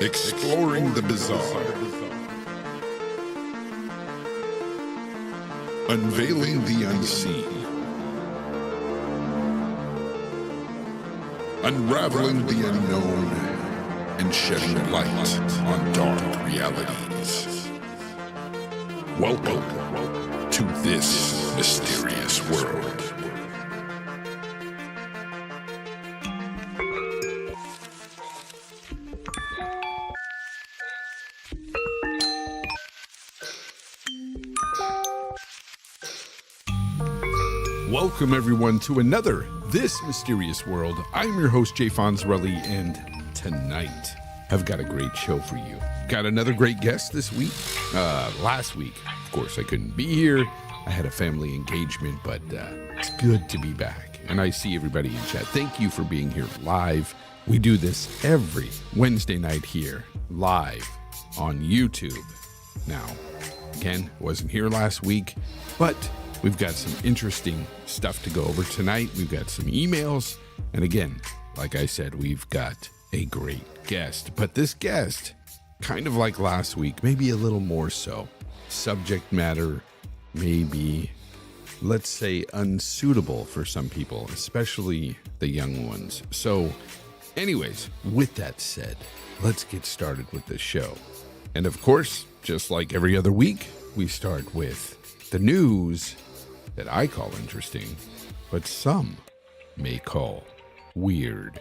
Exploring the bizarre. Unveiling the unseen. Unraveling the unknown and shedding light on dark realities. Welcome to this mysterious world. Welcome everyone to another This Mysterious World. I'm your host Jay Fonzarelli, and tonight I've got a great show for you. Got another great guest this week. Last week, of course, I couldn't be here. I had a family engagement, but it's good to be back. And I see everybody in chat. Thank you for being here live. We do this every Wednesday night here, live on YouTube. Now, again, wasn't here last week, but we've got some interesting stuff to go over tonight. We've got some emails. And again, like I said, we've got a great guest. But this guest, kind of like last week, maybe a little more so. Subject matter may be, let's say, unsuitable for some people, especially the young ones. So anyways, with that said, let's get started with the show. And of course, just like every other week, we start with the news that I call interesting, but some may call weird.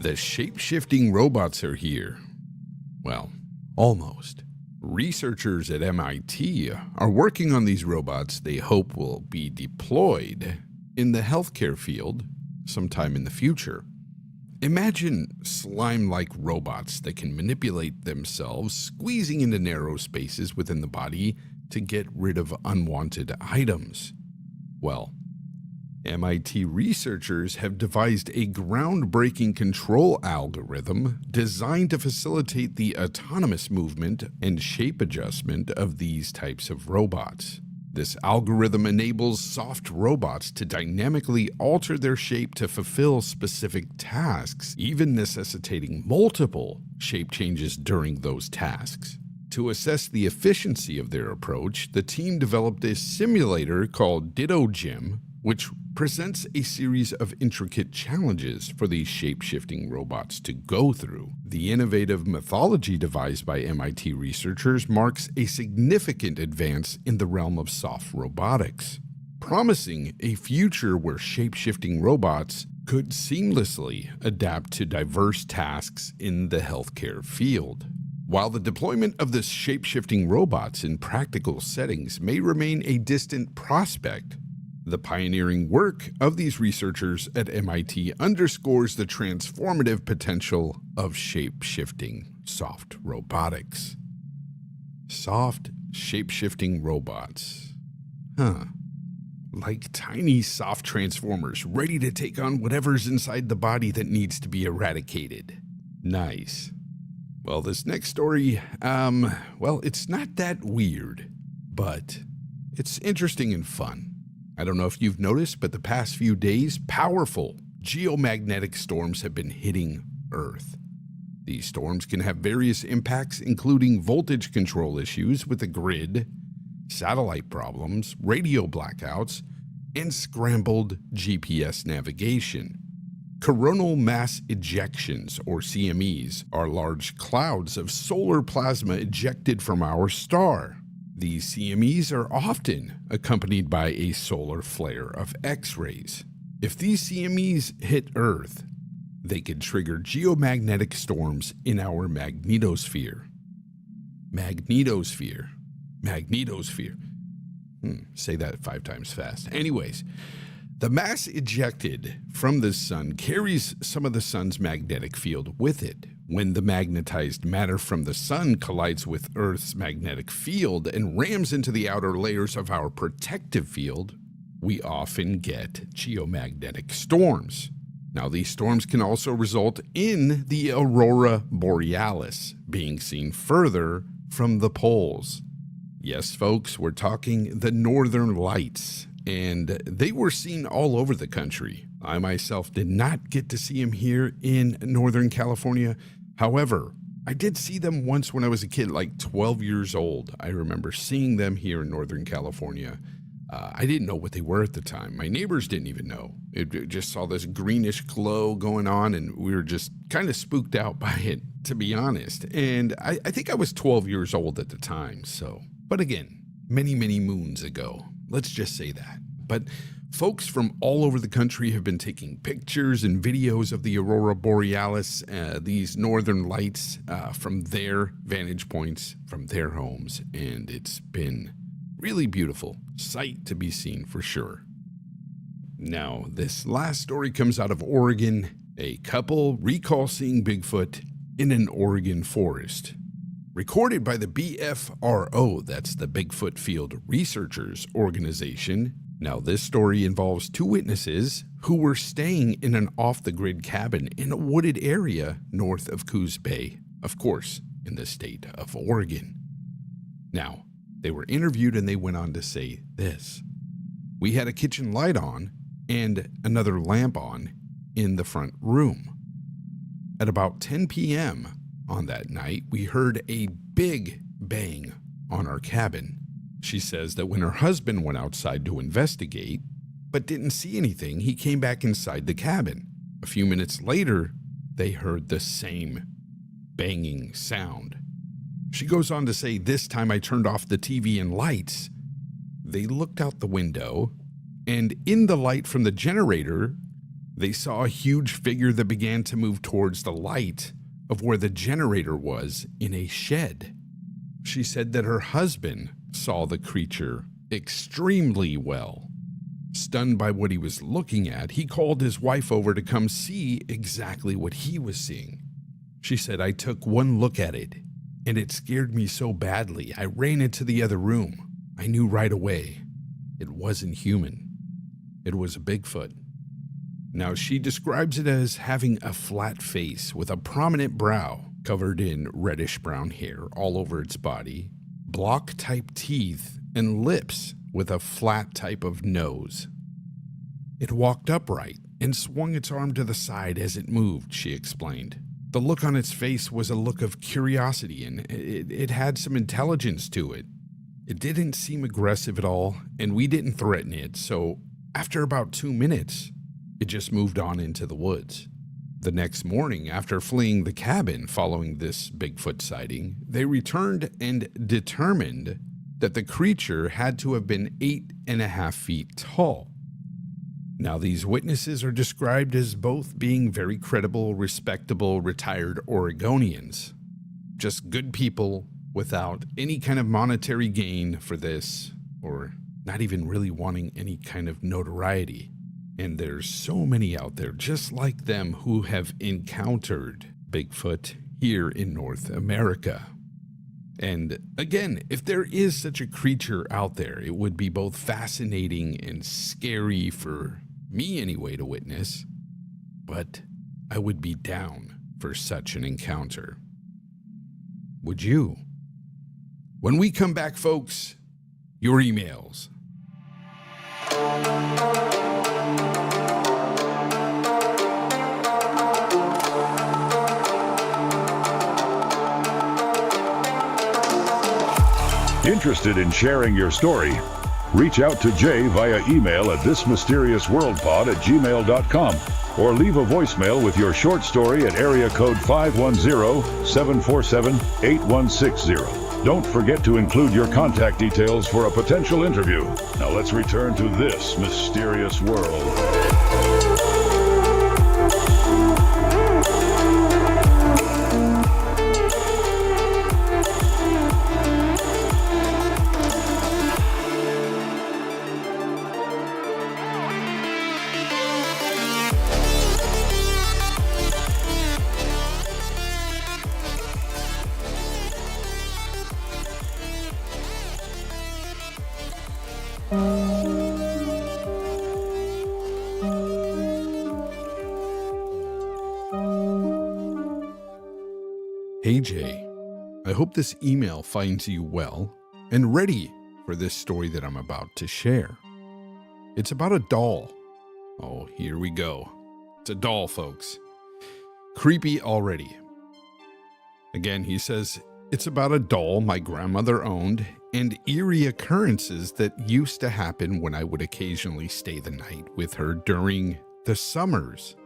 The shape-shifting robots are here. Well, almost. Researchers at MIT are working on these robots they hope will be deployed in the healthcare field sometime in the future. Imagine slime-like robots that can manipulate themselves, squeezing into narrow spaces within the body to get rid of unwanted items. Well, MIT researchers have devised a groundbreaking control algorithm designed to facilitate the autonomous movement and shape adjustment of these types of robots. This algorithm enables soft robots to dynamically alter their shape to fulfill specific tasks, even necessitating multiple shape changes during those tasks. To assess the efficiency of their approach, the team developed a simulator called Ditto Gym, which presents a series of intricate challenges for these shape-shifting robots to go through. The innovative methodology devised by MIT researchers marks a significant advance in the realm of soft robotics, promising a future where shape-shifting robots could seamlessly adapt to diverse tasks in the healthcare field. While the deployment of the shape-shifting robots in practical settings may remain a distant prospect, the pioneering work of these researchers at MIT underscores the transformative potential of shape-shifting soft robotics. Soft, shape-shifting robots. Like tiny soft transformers ready to take on whatever's inside the body that needs to be eradicated. Nice. Well, this next story, it's not that weird, but it's interesting and fun. I don't know if you've noticed, but the past few days, powerful geomagnetic storms have been hitting Earth. These storms can have various impacts, including voltage control issues with the grid, satellite problems, radio blackouts, and scrambled GPS navigation. Coronal mass ejections, or CMEs, are large clouds of solar plasma ejected from our star. These CMEs are often accompanied by a solar flare of X-rays. If these CMEs hit Earth, they could trigger geomagnetic storms in our magnetosphere. Magnetosphere. Say that 5 times fast. Anyways, the mass ejected from the sun carries some of the sun's magnetic field with it. When the magnetized matter from the sun collides with Earth's magnetic field and rams into the outer layers of our protective field, we often get geomagnetic storms. Now, these storms can also result in the aurora borealis being seen further from the poles. Yes, folks, we're talking the northern lights, and they were seen all over the country. I myself did not get to see him here in Northern California. However, I did see them once when I was a kid, like 12 years old. I remember seeing them here in Northern California. I didn't know what they were at the time. My neighbors didn't even know. It just saw this greenish glow going on, and we were just kind of spooked out by it, to be honest. And I think I was 12 years old at the time. So, but again, many, many moons ago. Let's just say that. But folks from all over the country have been taking pictures and videos of the aurora borealis, these northern lights, from their vantage points, from their homes, and it's been really beautiful sight to be seen for sure. Now, this last story comes out of Oregon. A couple recall seeing Bigfoot in an Oregon forest. Recorded by the BFRO, that's the Bigfoot Field Researchers Organization. Now, this story involves two witnesses who were staying in an off-the-grid cabin in a wooded area north of Coos Bay, of course, in the state of Oregon. Now, they were interviewed and they went on to say this: "We had a kitchen light on and another lamp on in the front room. At about 10 p.m. on that night, we heard a big bang on our cabin." She says that when her husband went outside to investigate, but didn't see anything, he came back inside the cabin. A few minutes later, they heard the same banging sound. She goes on to say, "This time I turned off the TV and lights. They looked out the window, and in the light from the generator, they saw a huge figure that began to move towards the light of where the generator was in a shed." She said that her husband saw the creature extremely well. Stunned by what he was looking at, he called his wife over to come see exactly what he was seeing. She said, "I took one look at it, and it scared me so badly. I ran into the other room. I knew right away. It wasn't human. It was a Bigfoot." Now, she describes it as having a flat face with a prominent brow covered in reddish-brown hair all over its body, block-type teeth, and lips with a flat type of nose. It walked upright and swung its arm to the side as it moved, she explained. The look on its face was a look of curiosity, and it had some intelligence to it. It didn't seem aggressive at all, and we didn't threaten it, so after about 2 minutes, it just moved on into the woods. The next morning, after fleeing the cabin following this Bigfoot sighting, they returned and determined that the creature had to have been 8.5 feet tall. Now, these witnesses are described as both being very credible, respectable, retired Oregonians. Just good people without any kind of monetary gain for this, or not even really wanting any kind of notoriety. And there's so many out there just like them who have encountered Bigfoot here in North America. And again, if there is such a creature out there, it would be both fascinating and scary for me anyway to witness, but I would be down for such an encounter. Would you? When we come back, folks, your emails. Interested in sharing your story? Reach out to Jay via email at thismysteriousworldpod@gmail.com or leave a voicemail with your short story at area code 510-747-8160. Don't forget to include your contact details for a potential interview. Now let's return to This Mysterious World. Hey Jay, I hope this email finds you well and ready for this story that I'm about to share. It's about a doll Oh, here we go. It's a doll, folks. Creepy already. Again, he says, it's about a doll my grandmother owned and eerie occurrences that used to happen when I would occasionally stay the night with her during the summers.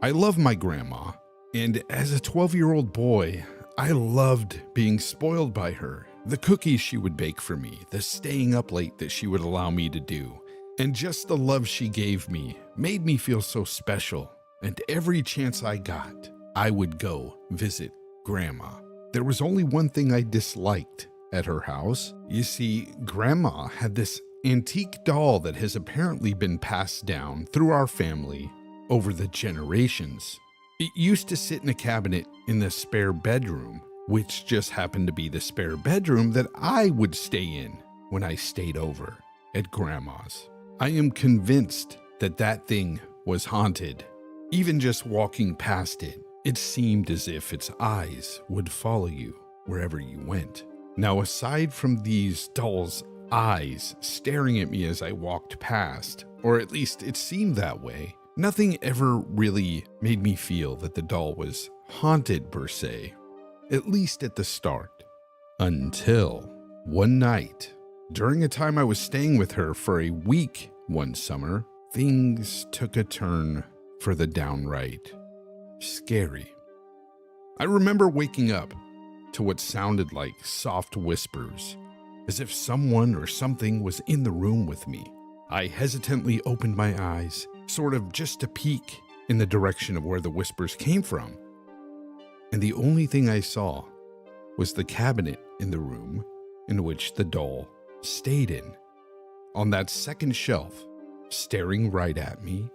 I love my grandma, and as a 12-year-old boy, I loved being spoiled by her. The cookies she would bake for me, the staying up late that she would allow me to do, and just the love she gave me made me feel so special. And every chance I got, I would go visit Grandma. There was only one thing I disliked at her house. You see, Grandma had this antique doll that has apparently been passed down through our family over the generations. It used to sit in a cabinet in the spare bedroom, which just happened to be the spare bedroom that I would stay in when I stayed over at Grandma's. I am convinced that that thing was haunted. Even just walking past it, it seemed as if its eyes would follow you wherever you went. Now, aside from these dolls' eyes staring at me as I walked past, or at least it seemed that way, nothing ever really made me feel that the doll was haunted per se, at least at the start. Until one night, during a time I was staying with her for a week one summer, things took a turn for the downright scary. I remember waking up to what sounded like soft whispers, as if someone or something was in the room with me. I hesitantly opened my eyes, sort of just to peek in the direction of where the whispers came from. And the only thing I saw was the cabinet in the room in which the doll stayed in. On that second shelf, staring right at me,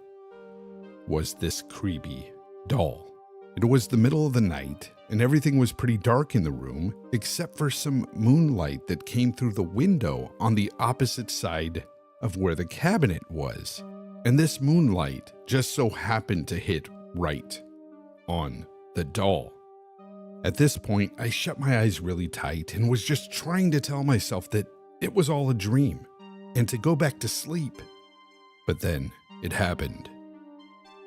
was this creepy doll. It was the middle of the night, and everything was pretty dark in the room, except for some moonlight that came through the window on the opposite side of where the cabinet was. And this moonlight just so happened to hit right on the doll. At this point, I shut my eyes really tight and was just trying to tell myself that it was all a dream and to go back to sleep. But then it happened.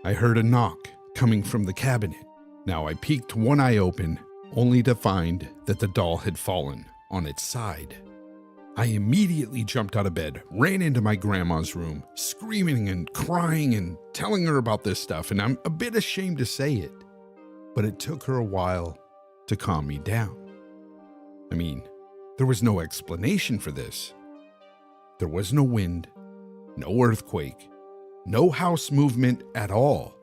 I heard a knock coming from the cabinet. Now I peeked one eye open, only to find that the doll had fallen on its side. I immediately jumped out of bed, ran into my grandma's room, screaming and crying and telling her about this stuff, and I'm a bit ashamed to say it, but it took her a while to calm me down. I mean, there was no explanation for this. There was no wind, no earthquake, no house movement at all.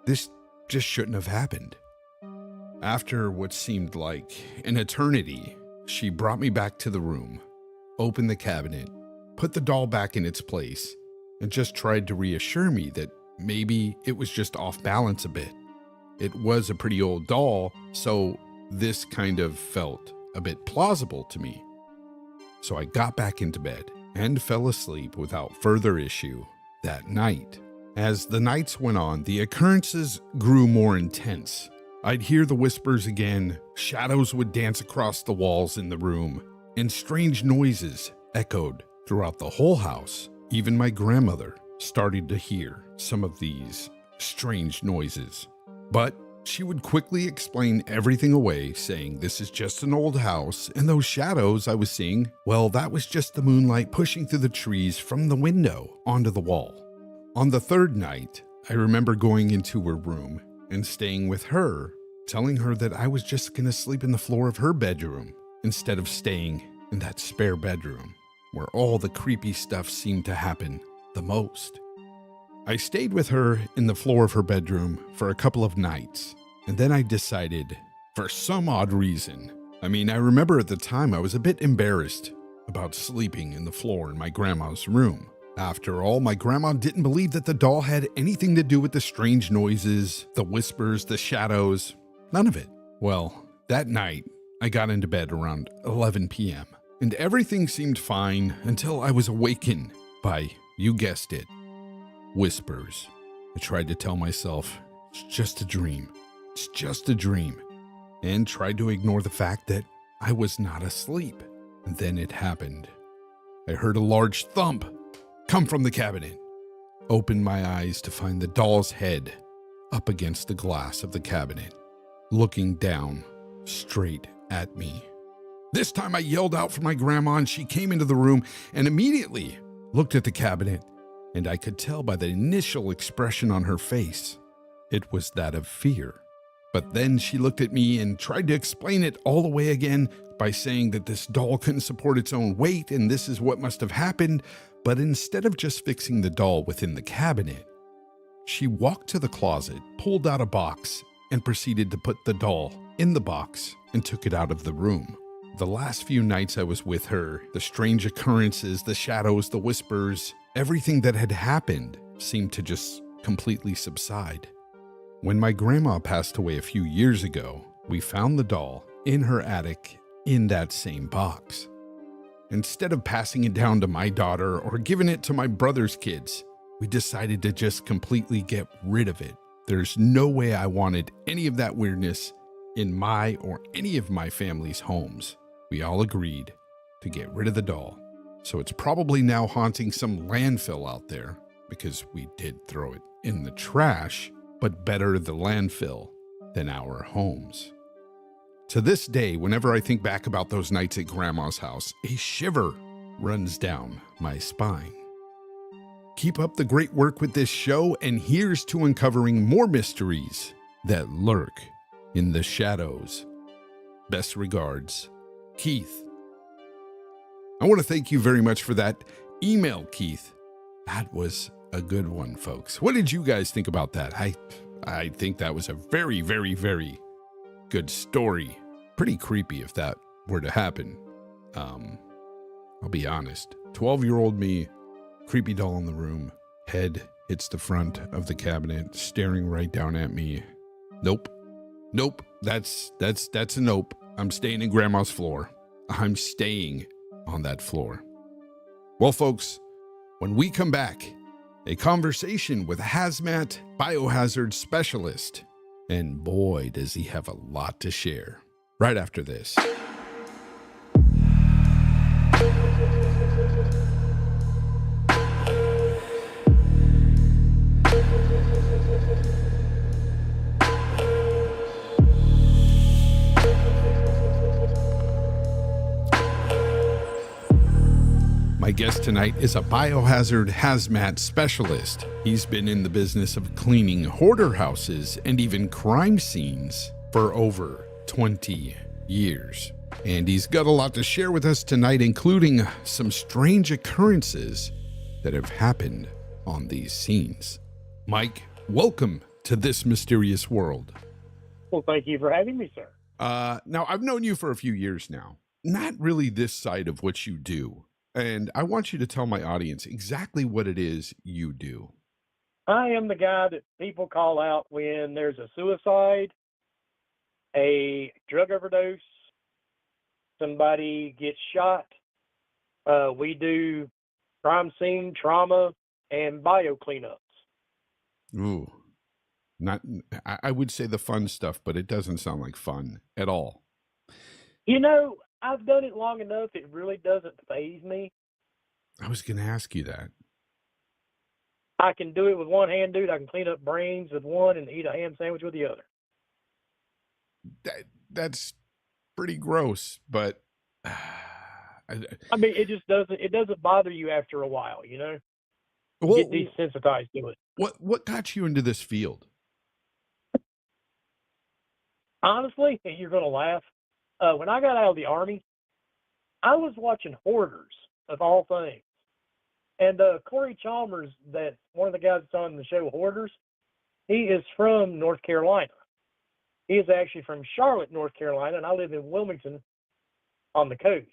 This just shouldn't have happened. After what seemed like an eternity, she brought me back to the room, opened the cabinet, put the doll back in its place, and just tried to reassure me that maybe it was just off balance a bit. It was a pretty old doll, so this kind of felt a bit plausible to me. So I got back into bed and fell asleep without further issue that night. As the nights went on, the occurrences grew more intense. I'd hear the whispers again, shadows would dance across the walls in the room, and strange noises echoed throughout the whole house. Even my grandmother started to hear some of these strange noises. But she would quickly explain everything away, saying this is just an old house, and those shadows I was seeing, well, that was just the moonlight pushing through the trees from the window onto the wall. On the third night, I remember going into her room and staying with her, telling her that I was just going to sleep in the floor of her bedroom instead of staying in that spare bedroom where all the creepy stuff seemed to happen the most. I stayed with her in the floor of her bedroom for a couple of nights, and then I decided, for some odd reason, I remember at the time I was a bit embarrassed about sleeping in the floor in my grandma's room. After all, my grandma didn't believe that the doll had anything to do with the strange noises, the whispers, the shadows, none of it. Well, that night, I got into bed around 11 p.m., and everything seemed fine until I was awakened by, you guessed it, whispers. I tried to tell myself, it's just a dream, it's just a dream, and tried to ignore the fact that I was not asleep. And then it happened. I heard a large thump come from the cabinet. opened my eyes to find the doll's head up against the glass of the cabinet, looking down straight at me. This time I yelled out for my grandma, and she came into the room and immediately looked at the cabinet, and I could tell by the initial expression on her face, it was that of fear. But then she looked at me and tried to explain it all the way again by saying that this doll couldn't support its own weight and this is what must have happened. But instead of just fixing the doll within the cabinet, she walked to the closet, pulled out a box, and proceeded to put the doll in the box and took it out of the room. The last few nights I was with her, the strange occurrences, the shadows, the whispers, everything that had happened seemed to just completely subside. When my grandma passed away a few years ago, we found the doll in her attic in that same box. Instead of passing it down to my daughter or giving it to my brother's kids, we decided to just completely get rid of it. There's no way I wanted any of that weirdness in my or any of my family's homes. We all agreed to get rid of the doll. So it's probably now haunting some landfill out there because we did throw it in the trash, but better the landfill than our homes. To this day, whenever I think back about those nights at Grandma's house, a shiver runs down my spine. Keep up the great work with this show, and here's to uncovering more mysteries that lurk in the shadows. Best regards, Keith. I want to thank you very much for that email, Keith. That was a good one, folks. What did you guys think about that? I think that was a very, very, very good story. Pretty creepy if that were to happen. I'll be honest. 12-year-old me, creepy doll in the room, head hits the front of the cabinet, staring right down at me. Nope. That's a nope. I'm staying in Grandma's floor. I'm staying on that floor. Well, folks, when we come back, a conversation with a hazmat biohazard specialist. And boy, does he have a lot to share. Right after this. My guest tonight is a biohazard hazmat specialist. He's been in the business of cleaning hoarder houses and even crime scenes for over 20 years. And he's got a lot to share with us tonight, including some strange occurrences that have happened on these scenes. Mike, welcome to this mysterious world. Well, thank you for having me, sir. Now, I've known you for a few years now. Not really this side of what you do. And I want you to tell my audience exactly what it is you do. I am the guy that people call out when there's a suicide, a drug overdose, somebody gets shot. We do crime scene, trauma, and bio cleanups. Ooh, I would say the fun stuff, but it doesn't sound like fun at all. You know, I've done it long enough, it really doesn't faze me. I was going to ask you that. I can do it with one hand, dude. I can clean up brains with one and eat a ham sandwich with the other. That's pretty gross, but I mean, it doesn't bother you after a while, you know? Well, get desensitized to it. What got you into this field? Honestly, and you're going to laugh. When I got out of the Army, I was watching Hoarders, of all things. And Corey Chalmers, that's one of the guys that's on the show Hoarders, he is from North Carolina. He is actually from Charlotte, North Carolina, and I live in Wilmington on the coast.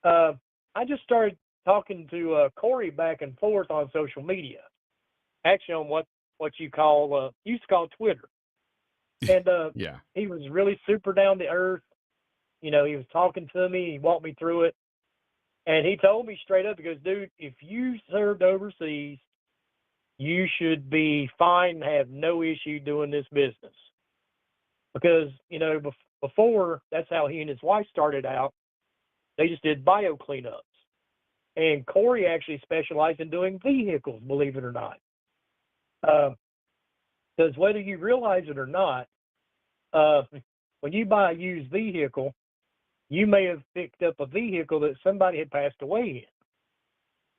I just started talking to Corey back and forth on social media, actually on what you used to call Twitter. And yeah, he was really super down to earth. You know, he was talking to me. He walked me through it. And he told me straight up, he goes, dude, if you served overseas, you should be fine and have no issue doing this business. Because, you know, before, that's how he and his wife started out. They just did bio cleanups. And Corey actually specialized in doing vehicles, believe it or not. Because whether you realize it or not, when you buy a used vehicle, you may have picked up a vehicle that somebody had passed away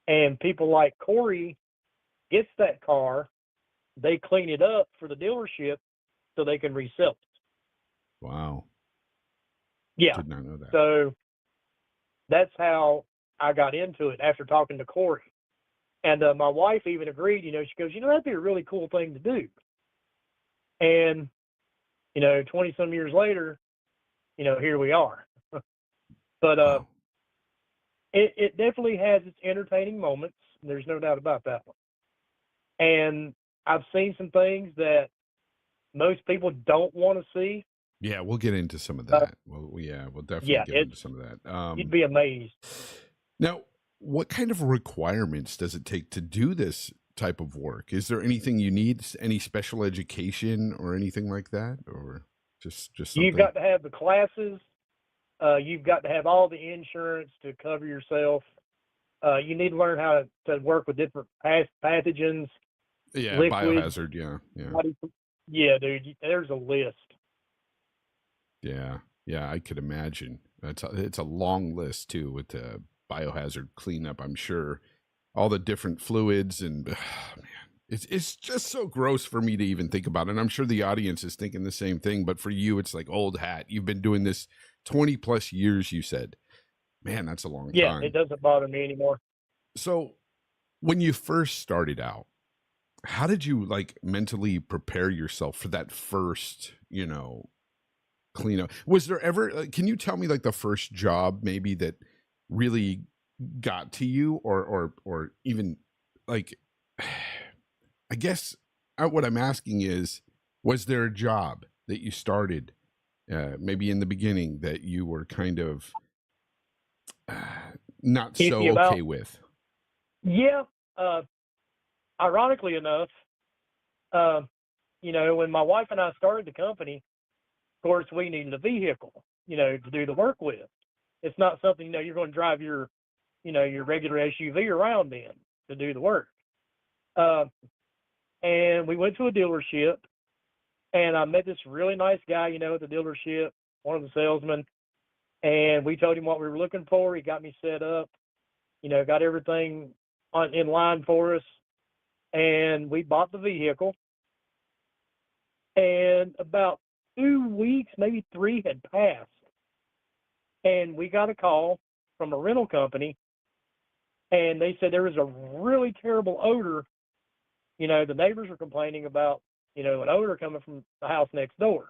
in. And people like Corey gets that car, they clean it up for the dealership so they can resell it. Wow. Yeah. Did not know that. So that's how I got into it after talking to Corey. And my wife even agreed, she goes, that'd be a really cool thing to do. And, 20-some years later, here we are. But Wow. it definitely has its entertaining moments. There's no doubt about that one. And I've seen some things that most people don't want to see. Yeah, we'll get into some of that. We'll definitely get into some of that. You'd be amazed. Now, what kind of requirements does it take to do this type of work? Is there anything you need, any special education or anything like that, or just something? You've got to have the classes. You've got to have all the insurance to cover yourself. You need to learn how to work with different pathogens. Yeah, liquids. Biohazard. Yeah. Yeah, dude. There's a list. Yeah, I could imagine. It's a long list too with the Biohazard cleanup. I'm sure all the different fluids and man, it's just so gross for me to even think about. And I'm sure the audience is thinking the same thing. But for you, it's like old hat. You've been doing this 20 plus years. You said, man, that's a long time. Yeah, it doesn't bother me anymore. So when you first started out, how did you mentally prepare yourself for that first, cleanup? Was there ever, can you tell me the first job maybe that really got to you or even I guess what I'm asking is, was there a job that you started maybe in the beginning that you were kind of not so okay with? Yeah. Ironically enough, when my wife and I started the company, of course, we needed a vehicle, to do the work with. It's not something, you're going to drive your regular SUV around in to do the work. And we went to a dealership, and I met this really nice guy, at the dealership, one of the salesmen, and we told him what we were looking for. He got me set up, got everything in line for us, and we bought the vehicle. And about 2 weeks, maybe 3 had passed, and we got a call from a rental company, and they said there was a really terrible odor. The neighbors were complaining about, an odor coming from the house next door.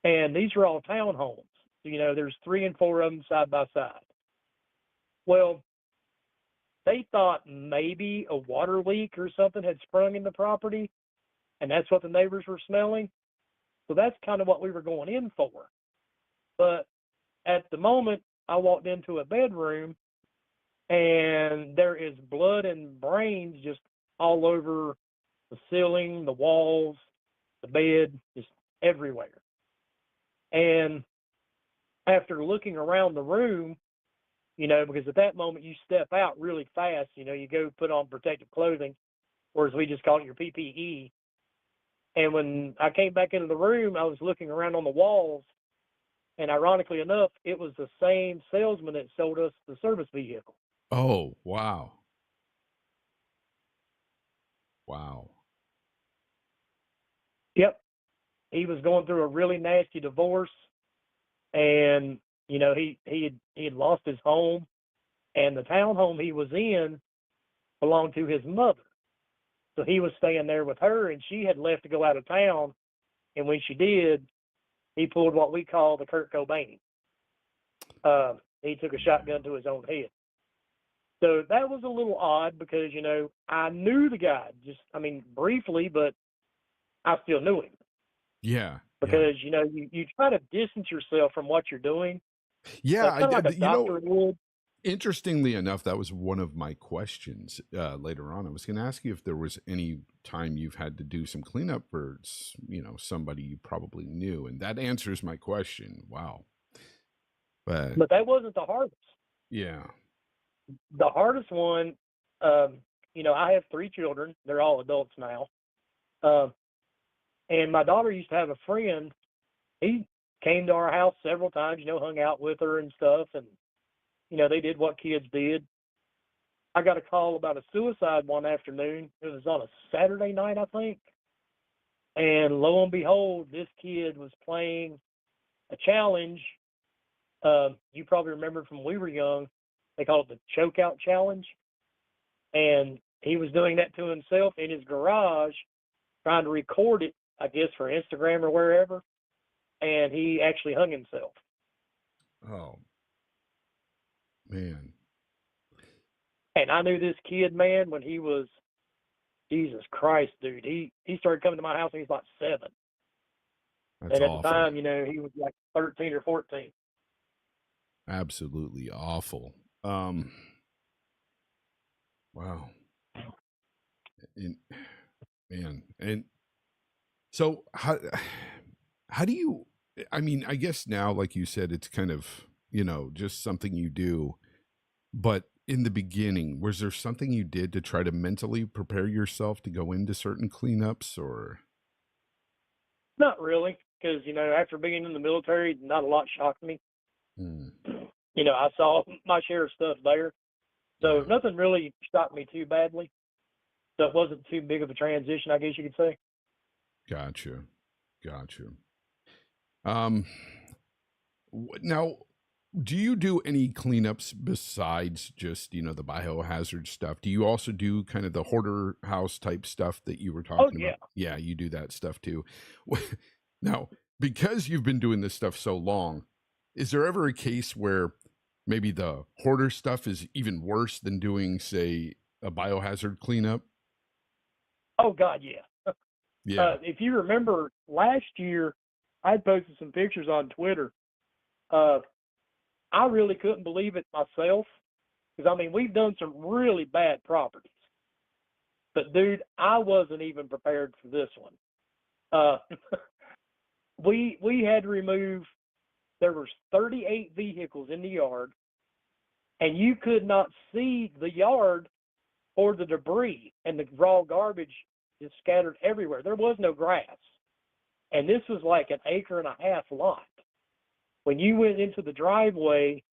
And these are all townhomes. So, there's 3 and 4 of them side by side. Well, they thought maybe a water leak or something had sprung in the property, and that's what the neighbors were smelling. So that's kind of what we were going in for. But at the moment, I walked into a bedroom, and there is blood and brains just all over the ceiling, the walls, the bed, just everywhere. And after looking around the room, because at that moment you step out really fast, you go put on protective clothing, or as we just call it, your PPE. And when I came back into the room, I was looking around on the walls, and ironically enough, it was the same salesman that sold us the service vehicle. Oh, wow. Wow. Yep. He was going through a really nasty divorce, and he had lost his home, and the townhome he was in belonged to his mother. So he was staying there with her, and she had left to go out of town, and when she did, he pulled what we call the Kurt Cobain. He took a shotgun to his own head. So that was a little odd because, I knew the guy, briefly, but I still knew him. Yeah. Because, you try to distance yourself from what you're doing. Yeah. Kind of like a doctor would. Interestingly enough, that was one of my questions later on. I was going to ask you if there was any time you've had to do some cleanup for, somebody you probably knew. And that answers my question. Wow. But that wasn't the hardest. Yeah. The hardest one, I have 3 children. They're all adults now. Um, and my daughter used to have a friend. He came to our house several times, hung out with her and stuff. And, they did what kids did. I got a call about a suicide one afternoon. It was on a Saturday night, I think. And lo and behold, this kid was playing a challenge. You probably remember from when we were young, they call it the chokeout challenge. And he was doing that to himself in his garage, trying to record it, I guess, for Instagram or wherever. And he actually hung himself. Oh, man. And I knew this kid, man, when he was, Jesus Christ, dude. He started coming to my house when he was like 7. That's And at awful. the time, he was like 13 or 14. Absolutely awful. Wow. And so how do you, I mean, I guess now, like you said, it's kind of, just something you do, but in the beginning, was there something you did to try to mentally prepare yourself to go into certain cleanups, or? Not really, because, after being in the military, not a lot shocked me. Hmm. I saw my share of stuff there. So Yeah. nothing really shocked me too badly. So it wasn't too big of a transition, I guess you could say. Gotcha. Um, Now, do you do any cleanups besides just, the biohazard stuff? Do you also do kind of the hoarder house type stuff that you were Oh, talking yeah. about? Yeah, you do that stuff too. Now, because you've been doing this stuff so long, is there ever a case where maybe the hoarder stuff is even worse than doing, say, a biohazard cleanup? Oh, God, yeah. Yeah. If you remember last year, I had posted some pictures on Twitter. I really couldn't believe it myself because, we've done some really bad properties. But, dude, I wasn't even prepared for this one. Uh, we had to remove, there was 38 vehicles in the yard, and you could not see the yard or the debris, and the raw garbage is scattered everywhere. There was no grass. And this was like an acre and a half lot. When you went into the driveway,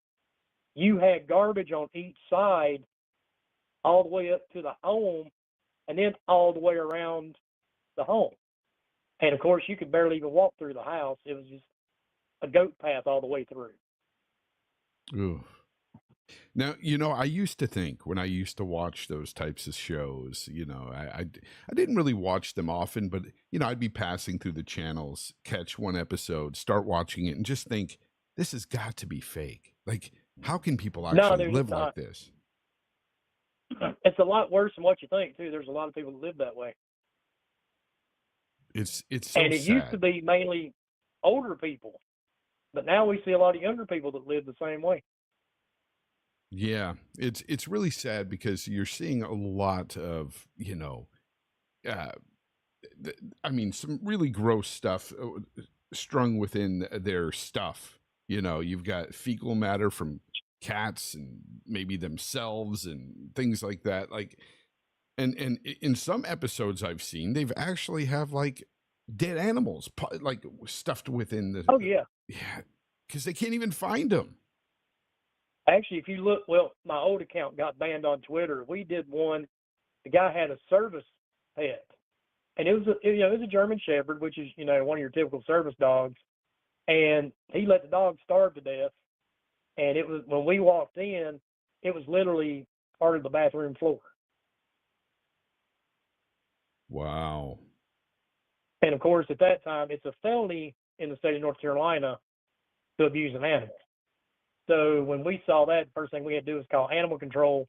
you had garbage on each side all the way up to the home and then all the way around the home. And of course, you could barely even walk through the house. It was just a goat path all the way through. Ooh. Now, I used to think when I used to watch those types of shows, I didn't really watch them often, but, I'd be passing through the channels, catch one episode, start watching it, and just think, this has got to be fake. Like, how can people No, actually dude, live it's like not. this? It's a lot worse than what you think, too. There's a lot of people that live that way. It's so And it used to sad. be mainly older people, but now we see a lot of younger people that live the same way. Yeah, it's really sad because you're seeing a lot of, uh, some really gross stuff strung within their stuff. You've got fecal matter from cats and maybe themselves and things like that. Like, and in some episodes I've seen, they've actually have like dead animals, like stuffed within the. Oh, yeah. Yeah, because they can't even find them. Actually, if you look, well, my old account got banned on Twitter. We did one. The guy had a service pet, and it was a German Shepherd, which is one of your typical service dogs. And he let the dog starve to death. And it was when we walked in, it was literally part of the bathroom floor. Wow. And of course, at that time, it's a felony in the state of North Carolina to abuse an animal. So when we saw that, the first thing we had to do was call animal control.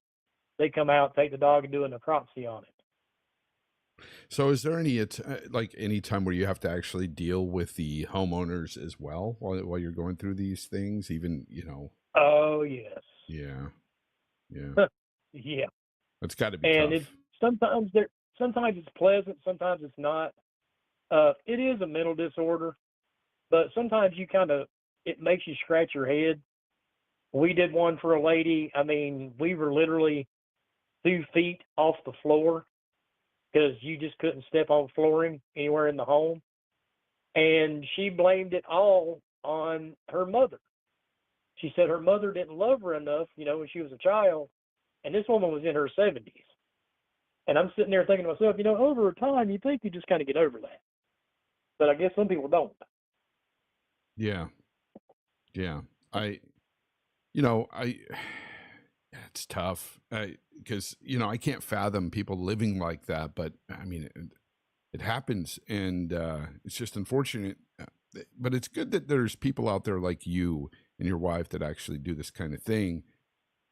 They come out, take the dog, and do a necropsy on it. So is there any time where you have to actually deal with the homeowners as well while you're going through these things, even, Oh, yes. Yeah. Yeah. That's got to be And tough. sometimes it's pleasant, sometimes it's not. It is a mental disorder, but sometimes it makes you scratch your head We did one for a lady. I mean, we were literally 2 feet off the floor because you just couldn't step on flooring anywhere in the home. And she blamed it all on her mother. She said her mother didn't love her enough, when she was a child. And this woman was in her 70s. And I'm sitting there thinking to myself, over time, you think you just kind of get over that. But I guess some people don't. Yeah. Yeah. It's tough because, I can't fathom people living like that, but I mean, it happens, and it's just unfortunate, but it's good that there's people out there like you and your wife that actually do this kind of thing.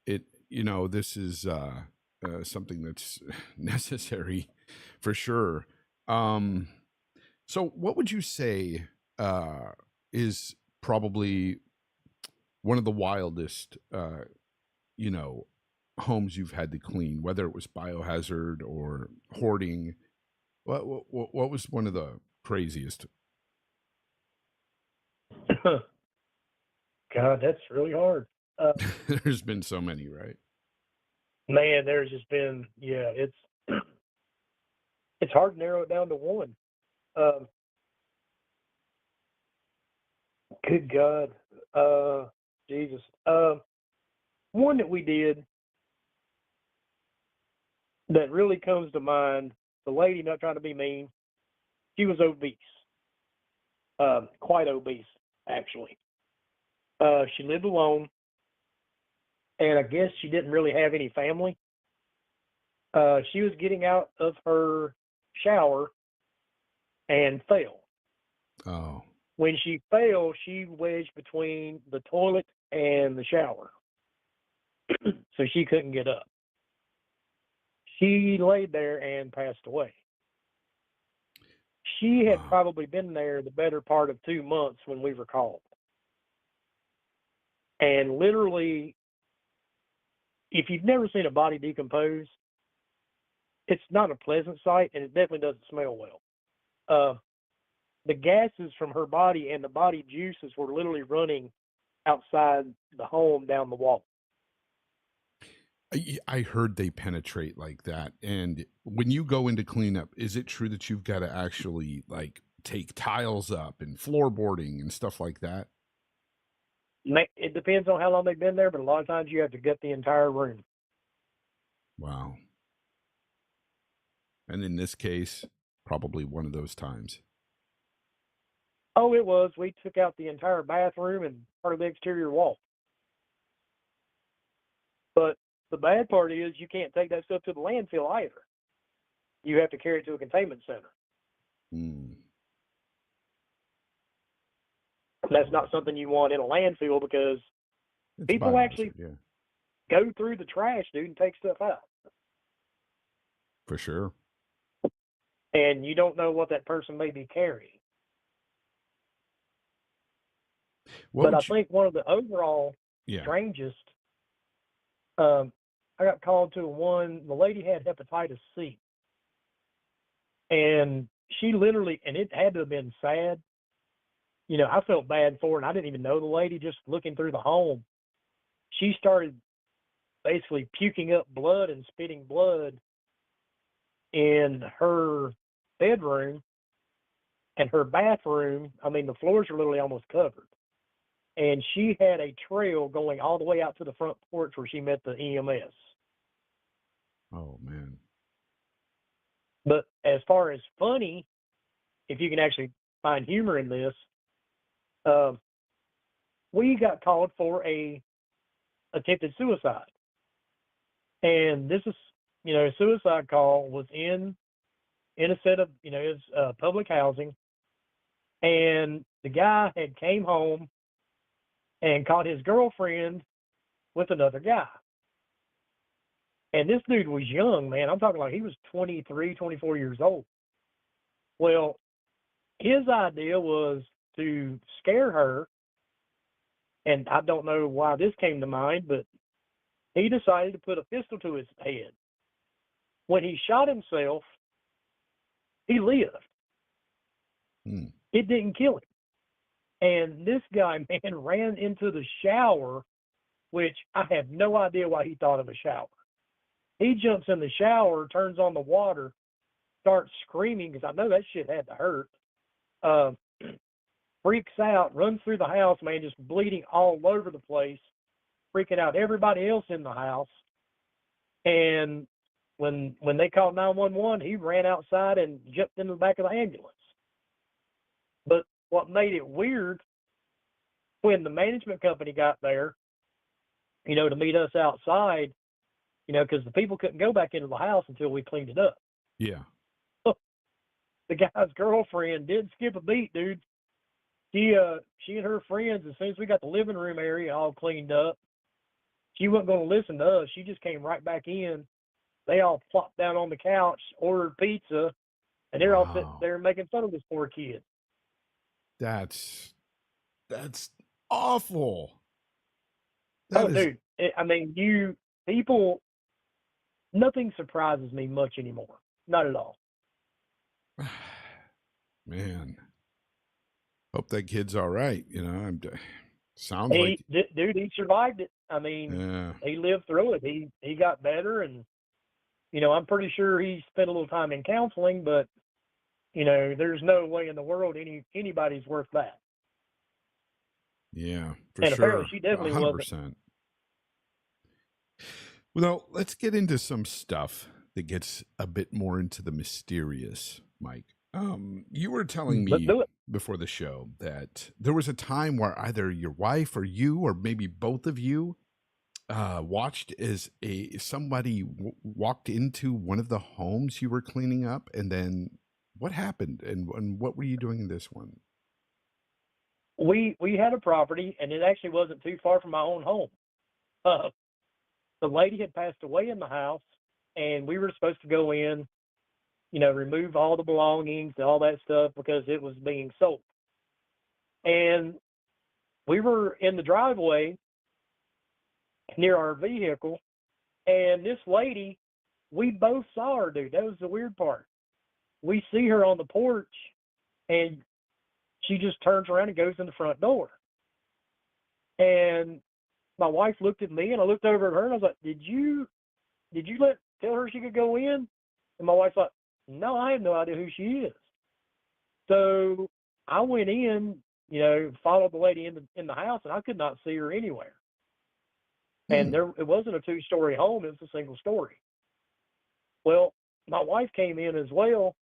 This is something that's necessary for sure. So what would you say is probably one of the wildest, homes you've had to clean, whether it was biohazard or hoarding? What was one of the craziest? God, that's really hard. There's been so many, right? Man, there's just been, it's it's hard to narrow it down to one. Good God, Jesus. One that we did that really comes to mind. The lady, not trying to be mean, she was obese, quite obese, actually. She lived alone, and I guess she didn't really have any family. She was getting out of her shower and fell. Oh. When she fell, she wedged between the toilet and the shower, so she couldn't get up. She laid there and passed away. She had Wow. probably been there the better part of 2 months when we were called. And literally, if you've never seen a body decompose, it's not a pleasant sight, and it definitely doesn't smell well. The gases from her body and the body juices were literally running outside the home down the wall. I heard they penetrate like that. And when you go into cleanup, is it true that you've got to actually like take tiles up and floorboarding and stuff like that? It depends on how long they've been there, but a lot of times you have to gut the entire room. Wow. And in this case, probably one of those times. Oh, it was. We took out the entire bathroom and part of the exterior wall. But the bad part is you can't take that stuff to the landfill either. You have to carry it to a containment center. That's not something you want in a landfill because It's people actually go through the trash, dude, and take stuff out. For sure. And you don't know what that person may be carrying. But I think one of the overall strangest, I got called to the lady had hepatitis C. And she literally, and it had to have been sad. I felt bad for her, and I didn't even know the lady. Just looking through the home, she started basically puking up blood and spitting blood in her bedroom and her bathroom. I mean, the floors are literally almost covered. And she had a trail going all the way out to the front porch where she met the EMS. Oh, man. But as far as funny, if you can actually find humor in this, we got called for a attempted suicide. And this is, a suicide call was in a set of, it's public housing. And the guy had came home and caught his girlfriend with another guy. And this dude was young, man. I'm talking like he was 23, 24 years old. Well, his idea was to scare her, and I don't know why this came to mind, but he decided to put a pistol to his head. When he shot himself, he lived. It didn't kill him. And this guy, man, ran into the shower which I have no idea why he thought of a shower. He jumps in the shower, turns on the water, starts screaming because I know that shit had to hurt. Freaks out, runs through the house, man, just bleeding all over the place, freaking out everybody else in the house. And when they called 911, he ran outside and jumped into the back of the ambulance. But what made it weird, when the management company got there, to meet us outside, because the people couldn't go back into the house until we cleaned it up. Yeah. The guy's girlfriend didn't skip a beat, dude. She and her friends, as soon as we got the living room area all cleaned up, she wasn't going to listen to us. She just came right back in. They all plopped down on the couch, ordered pizza, and they're all sitting there making fun of this poor kid. That's awful. Dude, people, nothing surprises me much anymore. Not at all. Man, hope that kid's all right. Sounds Dude, like he survived it. He lived through it. He got better, and I'm pretty sure he spent a little time in counseling, but there's no way in the world anybody's worth that. Yeah, for and sure. Apparently she definitely 100%. wasn't. Well, let's get into some stuff that gets a bit more into the mysterious, Mike. You were telling me before the show that there was a time where either your wife or you, or maybe both of you, watched as somebody walked into one of the homes you were cleaning up, and then what happened, and what were you doing in this one? We had a property, and it actually wasn't too far from my own home. The lady had passed away in the house, and we were supposed to go in, remove all the belongings and all that stuff because it was being sold. And we were in the driveway near our vehicle, and this lady, we both saw her, dude. That was the weird part. We see her on the porch, and she just turns around and goes in the front door. And my wife looked at me, and I looked over at her, and I was like, did you tell her she could go in? And my wife's like, no, I have no idea who she is. So I went in, followed the lady in the house, and I could not see her anywhere. And it wasn't a 2-story home, it was a single story. Well, my wife came in as well,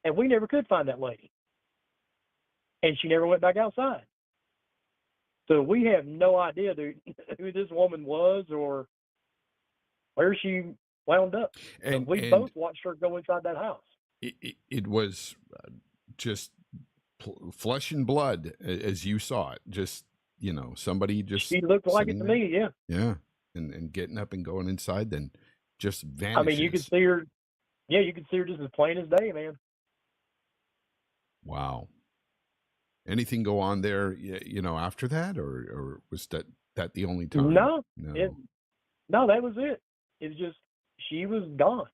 and we never could find that lady. And she never went back outside. So we have no idea, dude, who this woman was or where she wound up. And we both watched her go inside that house. It was just flesh and blood as you saw it. Just, somebody just... She looked like it to me, yeah. Yeah, and getting up and going inside, then just vanishes. You could see her... Yeah, you could see her just as plain as day, man. Wow. Anything go on there, after that, or was that the only time? No, that was it. It's just she was gone.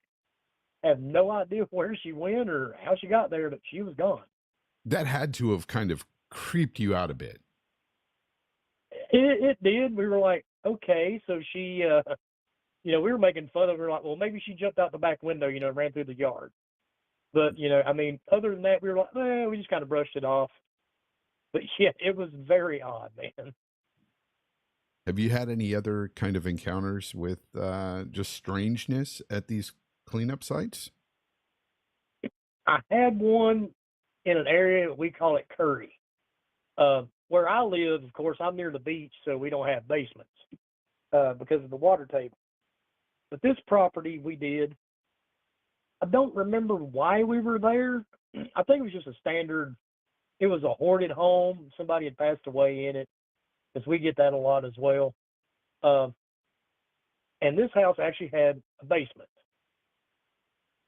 I have no idea where she went or how she got there, but she was gone. That had to have kind of creeped you out a bit. It did. We were like, okay, so she, we were making fun of her, like, well, maybe she jumped out the back window, and ran through the yard. But, other than that, we were like, we just kind of brushed it off. But yeah, it was very odd, man. Have you had any other kind of encounters with just strangeness at these cleanup sites? I had one in an area, we call it Curry. Where I live, of course, I'm near the beach, so we don't have basements because of the water table. But this property we did, I don't remember why we were there. I think it was just a standard. It was a hoarded home. Somebody had passed away in it, because we get that a lot as well. And this house actually had a basement.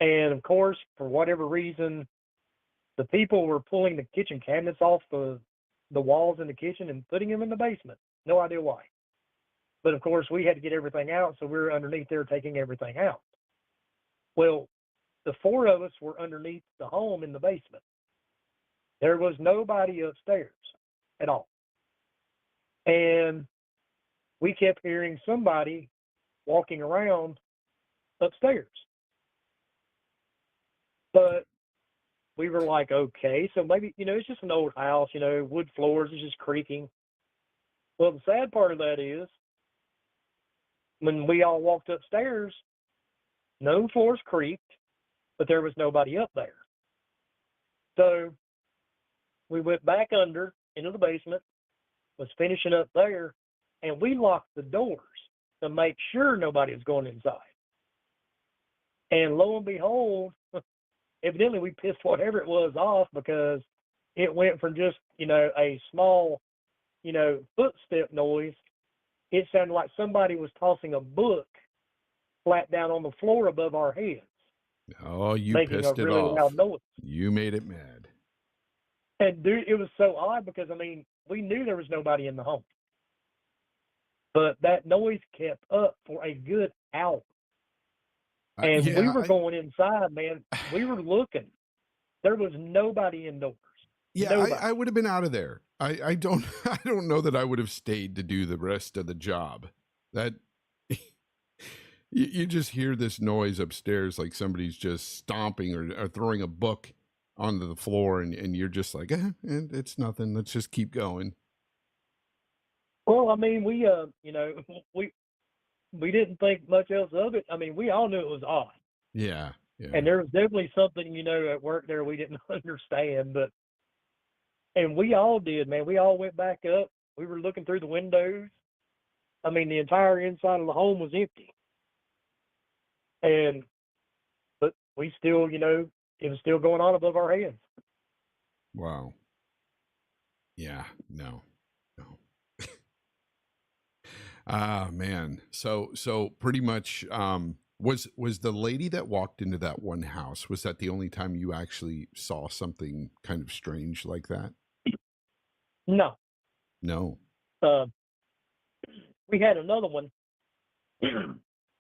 And of course, for whatever reason, the people were pulling the kitchen cabinets off the walls in the kitchen and putting them in the basement. No idea why. But of course, we had to get everything out, so we were underneath there taking everything out. Well, the 4 of us were underneath the home in the basement. There was nobody upstairs at all. And we kept hearing somebody walking around upstairs. But we were like, okay, so maybe, it's just an old house, wood floors, it's just creaking. Well, the sad part of that is when we all walked upstairs, no floors creaked, but there was nobody up there. So we went back under into the basement, was finishing up there, and we locked the doors to make sure nobody was going inside. And lo and behold, evidently we pissed whatever it was off, because it went from just, a small, footstep noise. It sounded like somebody was tossing a book flat down on the floor above our heads. Oh, you making pissed a it really off. loud noise. You made it mad. And dude, it was so odd because we knew there was nobody in the home, but that noise kept up for a good hour. And we were going inside, man. We were looking. There was nobody indoors. Yeah, Nobody. I would have been out of there. I don't I don't know that I would have stayed to do the rest of the job. That you just hear this noise upstairs, like somebody's just stomping or throwing a book onto the floor, and you're just like, and it's nothing. Let's just keep going. Well, we we didn't think much else of it. We all knew it was odd. Yeah. And there was definitely something, at work there we didn't understand, and we all did, man. We all went back up. We were looking through the windows. The entire inside of the home was empty. But we still, it was still going on above our heads. Wow. Yeah, no. Ah, man. So pretty much, was the lady that walked into that one house, was that the only time you actually saw something kind of strange like that? No. We had another one,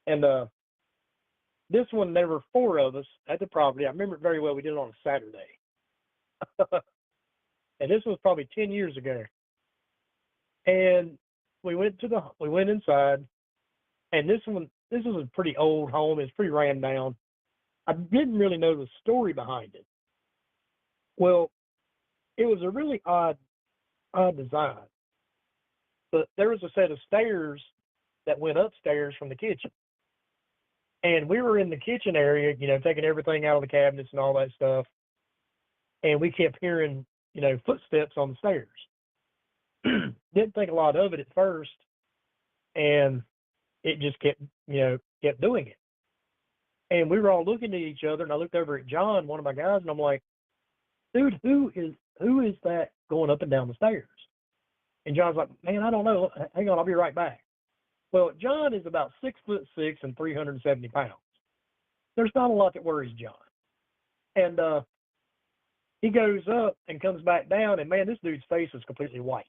and this one, there were 4 of us at the property. I remember it very well. We did it on a Saturday. And this was probably 10 years ago. And we went inside, and this was a pretty old home. It's pretty ran down. I didn't really know the story behind it. Well, it was a really odd design. But there was a set of stairs that went upstairs from the kitchen. And we were in the kitchen area, taking everything out of the cabinets and all that stuff. And we kept hearing, footsteps on the stairs. Didn't think a lot of it at first. And it just kept doing it. And we were all looking at each other, and I looked over at John, one of my guys, and I'm like, dude, who is that going up and down the stairs? And John's like, man, I don't know. Hang on, I'll be right back. Well, John is about 6'6" and 370 pounds. There's not a lot that worries John. And he goes up and comes back down, and man, this dude's face was completely white.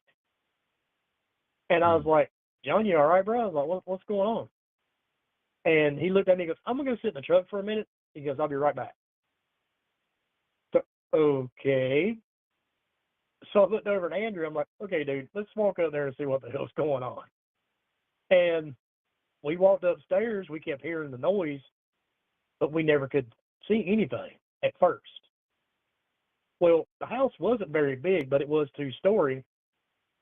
And I was like, John, you all right, bro? I was like, what's going on? And he looked at me and goes, I'm going to go sit in the truck for a minute. He goes, I'll be right back. So, okay. So I looked over at Andrew. I'm like, okay, dude, let's walk up there and see what the hell's going on. And we walked upstairs. We kept hearing the noise, but we never could see anything at first. Well, the house wasn't very big, but it was 2-story.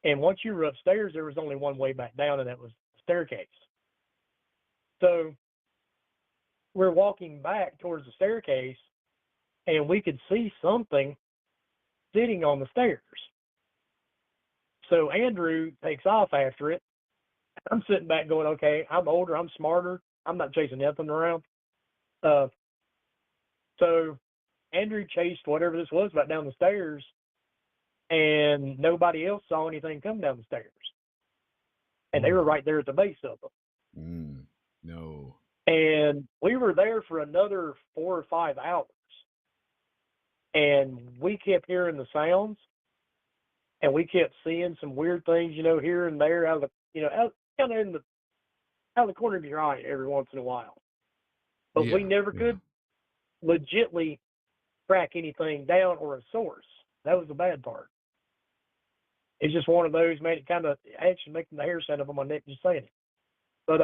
And once you were upstairs, there was only one way back down, and that was the staircase. So we're walking back towards the staircase, and we could see something sitting on the stairs. So Andrew takes off after it. I'm sitting back going, okay, I'm older, I'm smarter, I'm not chasing nothing around. So Andrew chased whatever this was back down the stairs, and nobody else saw anything come down the stairs. And they were right there at the base of them. No. And we were there for another 4 or 5 hours. And we kept hearing the sounds, and we kept seeing some weird things, here and there out of the, out of the corner of your eye every once in a while. But we never could legitly track anything down or a source. That was the bad part. it's just one of those, man. It kind of actually makes the hair stand up on my neck just saying it. But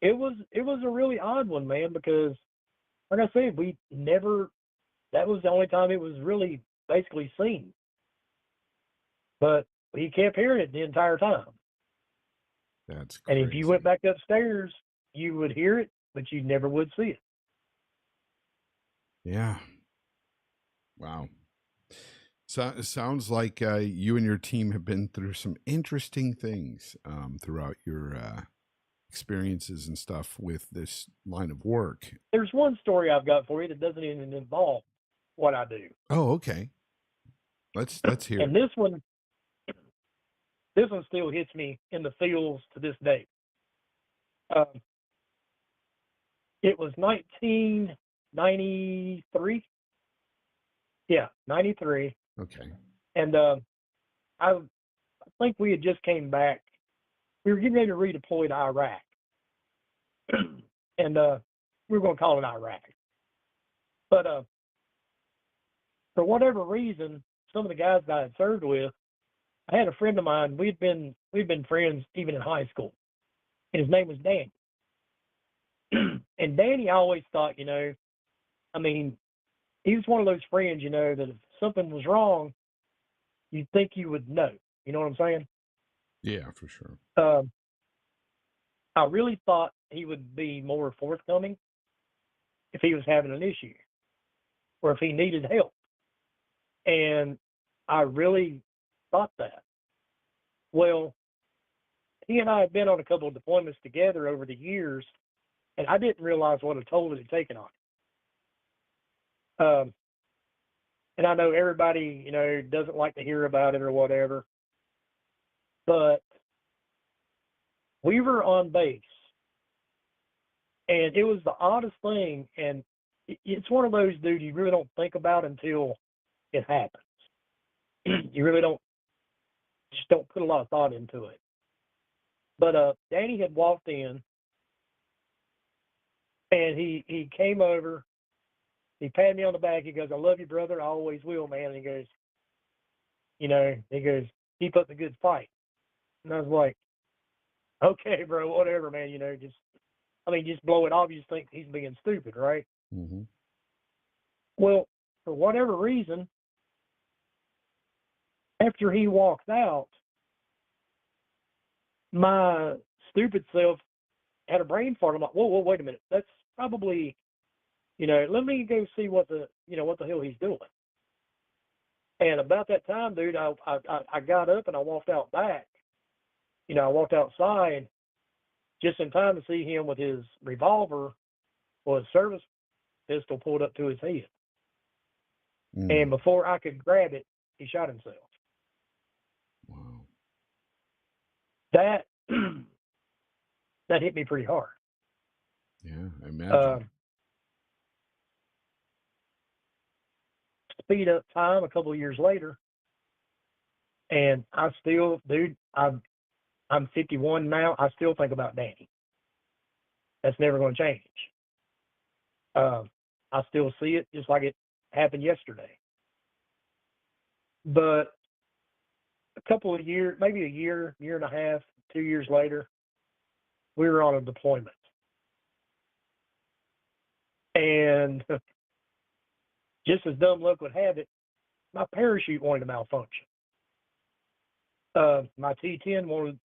it was a really odd one, man, because like I said, we never. That was the only time it was really basically seen. But we kept hearing it the entire time. That's And crazy. if you went back upstairs, you would hear it, but you never would see it. Yeah. Wow. So it sounds like you and your team have been through some interesting things throughout your experiences and stuff with this line of work. There's one story I've got for you that doesn't even involve what I do. Oh, okay. Let's hear And it. this one still hits me in the feels to this day. It was 1993. Yeah, 93. Okay. And I think we had just came back. We were getting ready to redeploy to Iraq. And we were going to call it Iraq. But for whatever reason, some of the guys that I had served with, I had a friend of mine. We'd been friends even in high school, and his name was Danny. And Danny, I always thought, he was one of those friends, that if something was wrong, you'd think you would know. You know what I'm saying? Yeah, for sure. I really thought he would be more forthcoming if he was having an issue or if he needed help. And I really thought that. Well, he and I had been on a couple of deployments together over the years, and I didn't realize what a toll it had taken on him. And I know everybody, doesn't like to hear about it or whatever, but we were on base, and it was the oddest thing, and it's one of those, dude, you really don't think about until it happens. You really don't put a lot of thought into it. But Danny had walked in, and he came over. He patted me on the back. He goes, "I love you, brother. I always will, man." And he goes, "Keep up the good fight." And I was like, "Okay, bro, whatever, man. Just blow it off. You just think he's being stupid, right?" Mm-hmm. Well, for whatever reason, after he walked out, my stupid self had a brain fart. I'm like, whoa, wait a minute. That's probably, let me go see what the hell he's doing. And about that time, dude, I got up and I walked out back. I walked outside just in time to see him with his revolver or his service pistol pulled up to his head. And before I could grab it, he shot himself. Wow. That hit me pretty hard. Yeah, I imagine. Speed up time a couple of years later, and I still, dude, I'm 51 now. I still think about Danny. That's never going to change. I still see it just like it happened yesterday. But a couple of years, maybe a year and a half, 2 years later, we were on a deployment. And just as dumb luck would have it, my parachute wanted to malfunction. My T-10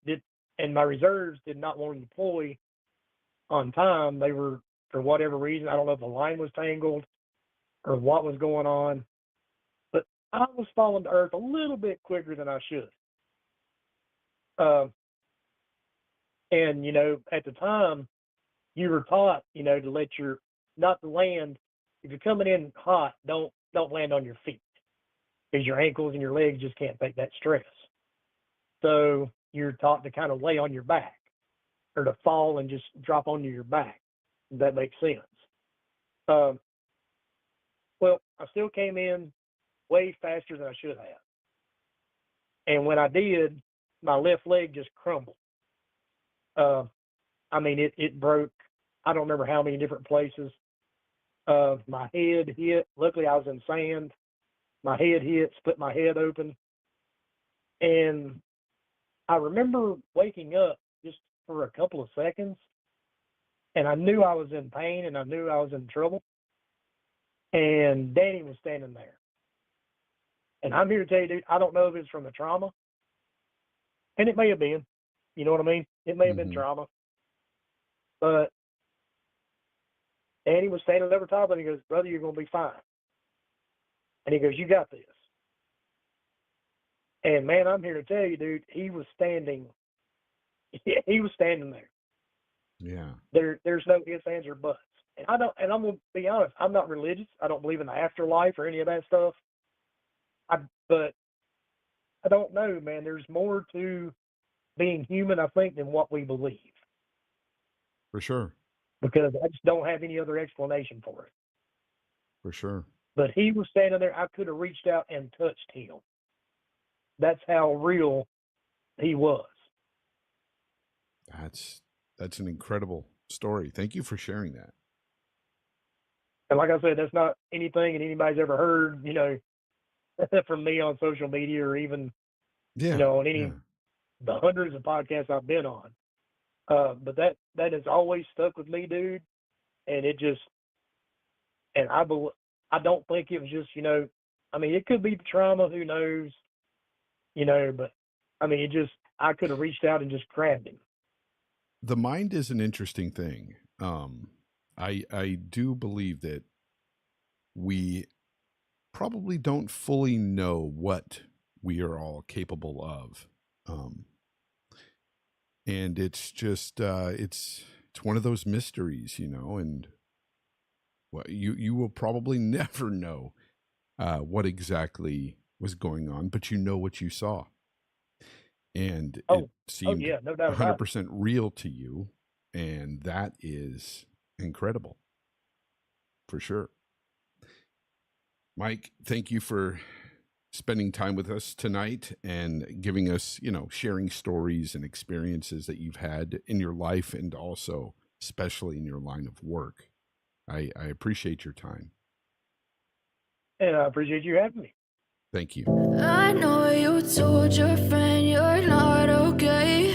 and my reserves did not want to deploy on time. They were, for whatever reason, I don't know if the line was tangled or what was going on, but I was falling to earth a little bit quicker than I should. And, at the time, you were taught, to not to land. If you're coming in hot, don't land on your feet because your ankles and your legs just can't take that stress. So you're taught to kind of lay on your back or to fall and just drop onto your back. If that makes sense. Well, I still came in way faster than I should have. And when I did, my left leg just crumbled. It broke. I don't remember how many different places. My head hit. Luckily, I was in sand. My head hit, split my head open. And I remember waking up just for a couple of seconds, and I knew I was in pain and I knew I was in trouble. And Danny was standing there. And I'm here to tell you, dude, I don't know if it's from the trauma. And it may have been. You know what I mean? It may have been trauma. But Danny was standing over top and he goes, brother, you're going to be fine. And he goes, you got this. And man, I'm here to tell you, dude, he was standing there. Yeah. There's no ifs, ands, or buts. And I'm gonna be honest, I'm not religious. I don't believe in the afterlife or any of that stuff. But I don't know, man. There's more to being human, I think, than what we believe. For sure. Because I just don't have any other explanation for it. For sure. But he was standing there. I could have reached out and touched him. That's how real he was. That's an incredible story. Thank you for sharing that. And like I said, that's not anything that anybody's ever heard, you know, from me on social media or even, you know, on any the hundreds of podcasts I've been on. But that has always stuck with me, dude. And it just, and I don't think it was just, you know, I mean, it could be trauma, who knows, you know, but I mean, I could have reached out and just grabbed him. The mind is an interesting thing. I do believe that we probably don't fully know what we are all capable of. And it's just, it's one of those mysteries, you know, and you will probably never know what exactly was going on, but you know what you saw. And it seemed no doubt about 100% real to you. And that is incredible. For sure. Mike, thank you for spending time with us tonight and giving us, you know, sharing stories and experiences that you've had in your life and also especially in your line of work. I appreciate your time. And I appreciate you having me. Thank you. I know you told your friend you're not okay.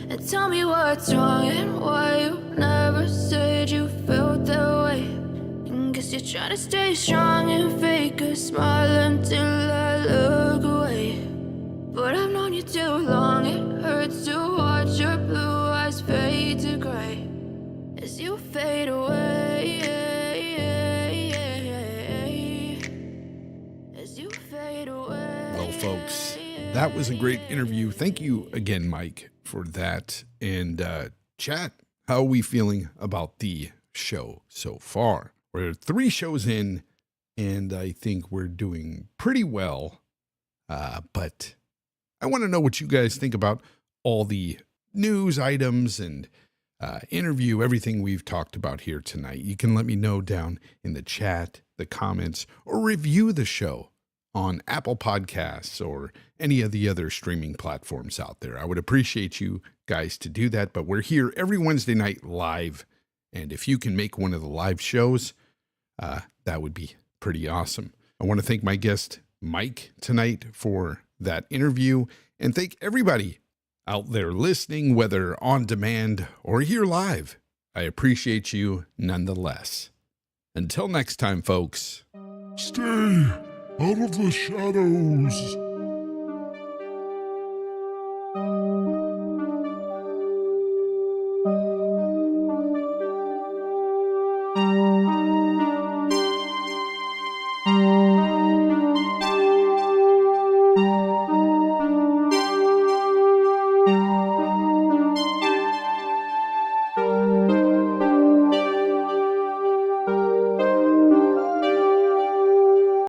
And tell me what's wrong and why you never said you felt that way. And guess you're trying to stay strong and fake a smile until I look away. But I've known you too long, it hurts to watch your blue eyes fade to gray as you fade away. As you fade away. Well, folks, that was a great interview. Thank you again, Mike, for that. And chat, how are we feeling about the show so far? We're 3 shows in, and I think we're doing pretty well. But I want to know what you guys think about all the news items and interview, everything we've talked about here tonight. You can let me know down in the chat, the comments, or review the show on Apple Podcasts or any of the other streaming platforms out there. I would appreciate you guys to do that, but we're here every Wednesday night live. And if you can make one of the live shows, that would be pretty awesome. I want to thank my guest, Mike, tonight for that interview, and thank everybody out there listening, whether on demand or here live. I appreciate you nonetheless. Until next time, folks. Stay out of the shadows.